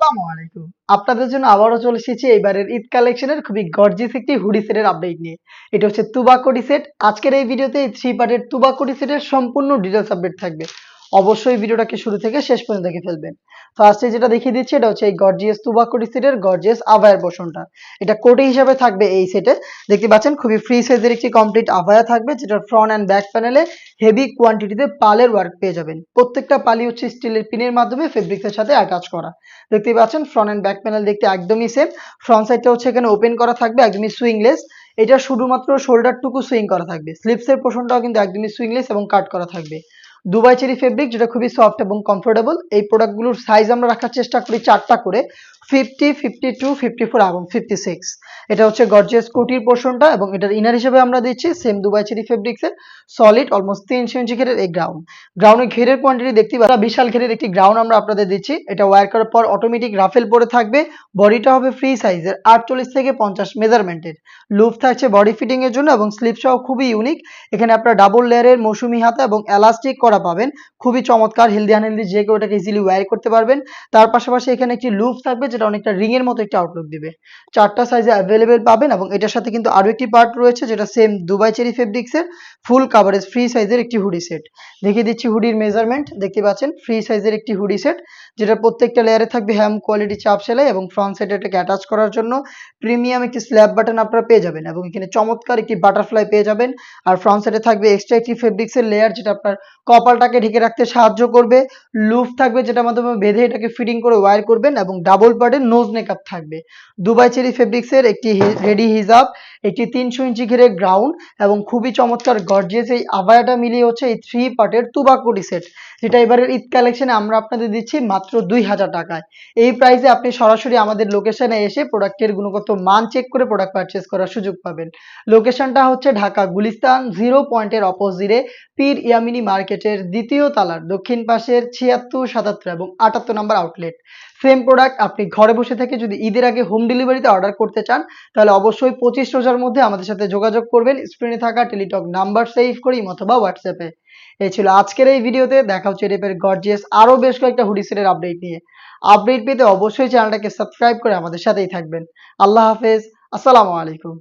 আসসালামু আলাইকুম। আপনাদের জন্য আবারও চলে এসেছি এইবারের ঈদ কালেকশনের খুবই গর্জিয়াস একটি হুডি সেটের আপডেট নিয়ে। এটা হচ্ছে তুবা কোটি সেট। আজকের এই ভিডিওতে এই 3 পার্টের তুবা কোটি সেটের সম্পূর্ণ ডিটেইলস আপডেট থাকবে। অবশ্যই ভিডিওটাকে শুরু থেকে শেষ পর্যন্ত দেখে ফেলবেন। ফার্স্টে যেটা দেখিয়ে দিচ্ছি এটা হচ্ছে এই গর্জিয়াস তুবা কোটি সেটের গর্জিয়াস আভায়ার পোরশনটা। এটা কোটি হিসাবে থাকবে এই সেটে। দেখতে পাচ্ছেন খুবই ফ্রি সাইজের একটি কমপ্লিট আভায়া থাকবে যেটার ফ্রন্ট অ্যান্ড ব্যাক প্যানেলে হেভি কোয়ান্টিটিতে পালের ওয়ার্ক পেয়ে যাবেন। প্রত্যেকটা পালই হচ্ছে স্টিলের পিনের মাধ্যমে ফেব্রিক্সের সাথে অ্যাটাচ করা। দেখতেই পাচ্ছেন ফ্রন্ট এন্ড ব্যাক প্যানেল দেখতে একদমই সেম। ফ্রন্ট সাইডটা হচ্ছে এখানে ওপেন করা থাকবে, একদমই সুইংলেস। এটা শুধুমাত্র শোল্ডারটুকু সুইং করা থাকবে। স্লিপসের পোর্শনটাও কিন্তু একদমই সুইংলেস এবং কাট করা থাকবে। দুবাই চেরি ফেব্রিক যেটা খুবই সফট এবং কমফোর্টেবল। এই প্রোডাক্টগুলোর সাইজ আমরা রাখার চেষ্টা করি 4টা করে, 50, 52, 54 এবং 56। এটা হচ্ছে গর্জিয়াস কোটির পোর্শনটা এবং এটার ইনার হিসেবে আমরা দিচ্ছি সেম দুবাই চেরি ফেব্রিক্সের সলিড অলমোস্ট 3 ইঞ্চি ঘেরের এই গ্রাউন্ড। গ্রাউন্ডের ঘেরের কোয়ান্টিটি দেখতে পাচ্ছেন বিশাল ঘেরের একটি গ্রাউন্ড আমরা আপনাদের দিচ্ছি। এটা ওয়্যার করার পর অটোমেটিক রাফেল পরে থাকবে। বডিটা হবে ফ্রি সাইজের 48 থেকে 50 মেজারমেন্টের। লুপ থাকছে বডি ফিটিং এর জন্য এবং স্লিপ সহ খুবই ইউনিক। এখানে আপনারা ডাবল লেয়ারের মৌসুমি হাতা এবং এলাস্টিক করা পাবেন। খুবই চমৎকার, হেলদি আনহেলদি যে কেউ এটাকে ইজিলি ওয়্যার করতে পারবেন। তার পাশাপাশি এখানে একটি লুপ থাকবে যেটা অনেকটা রিং এর মতো একটি আউটলুক দিবে। 4টা সাইজে অ্যাভেলেবেল পাবেন এবং এটার সাথে কিন্তু আরো একটি পার্ট রয়েছে যেটা সেম দুবাই চেরি ফেব্রিক্সের ফুল কাভারেজ ফ্রি সাইজের একটি হুডি সেট। দেখিয়ে দিচ্ছি হুডির মেজারমেন্ট। দেখতে পাচ্ছেন ফ্রি সাইজের একটি হুডি সেট যেটা প্রত্যেকটা লেয়ারে থাকবে হ্যাম কোয়ালিটি চাপ সেলাই এবং ফ্রন্ট সাইডে এটাকে অ্যাটাচ করার জন্য প্রিমিয়াম একটি স্ল্যাব বাটন আপনারা পেয়ে যাবেন এবং এখানে চমৎকার একটি বাটারফ্লাই পেয়ে যাবেন। আর ফ্রন্ট সাইডে থাকবে এক্সট্রা একটি ফেব্রিক্সের লেয়ার যেটা আপনার কপালটাকে ঢেকে রাখতে সাহায্য করবে। লুপ থাকবে যেটার মাধ্যমে বেঁধে এটাকে ফিটিং করে ওয়্যার করবেন এবং ডাবল পার্টের নোজ নেকআপ থাকবে। দুবাই চেরি ফেব্রিক্সের একটি রেডি হিজাব, একটি 300 ইঞ্চি ঘেরের গ্রাউন্ড এবং খুবই চমৎকার গর্জিয়াস এই আভায়াটা মিলিয়ে হচ্ছে এই 3 পার্টের তুবা কোটি সেট, যেটা এবারের ঈদ কালেকশনে আমরা আপনাদের দিচ্ছি মাত্র 2000 টাকায়। এই প্রাইসে আপনি সরাসরি আমাদের লোকেশনে এসে প্রোডাক্টের গুণগত মান চেক করে প্রোডাক্ট পারচেজ করার সুযোগ পাবেন। লোকেশনটা হচ্ছে ঢাকা গুলিস্তান 0 পয়েন্টের অপোজিটে পীর ইয়ামিনী মার্কেটের দ্বিতীয় তালার দক্ষিণ পাশের 76, 77 এবং 78 নম্বর আউটলেট। সেম প্রোডাক্ট আপনি ঘরে বসে থেকে যদি ঈদের আগে হোম ডেলিভারিতে অর্ডার করতে চান তাহলে অবশ্যই 25 রোজার মধ্যে আমাদের সাথে যোগাযোগ করবেন। স্ক্রিনে থাকা টেলিটক নাম্বার সেভ করে অথবা হোয়াটসঅ্যাপে। এই ছিল আজকের এই ভিডিওতে। দেখা হচ্ছে এর গর্জিয়াস আরো বেশ কয়েকটা হুডি সেটের আপডেট নিয়ে। আপডেট পেতে অবশ্যই চ্যানেলটাকে সাবস্ক্রাইব করে আমাদের সাথেই থাকবেন। আল্লাহ হাফেজ, আসসালামু আলাইকুম।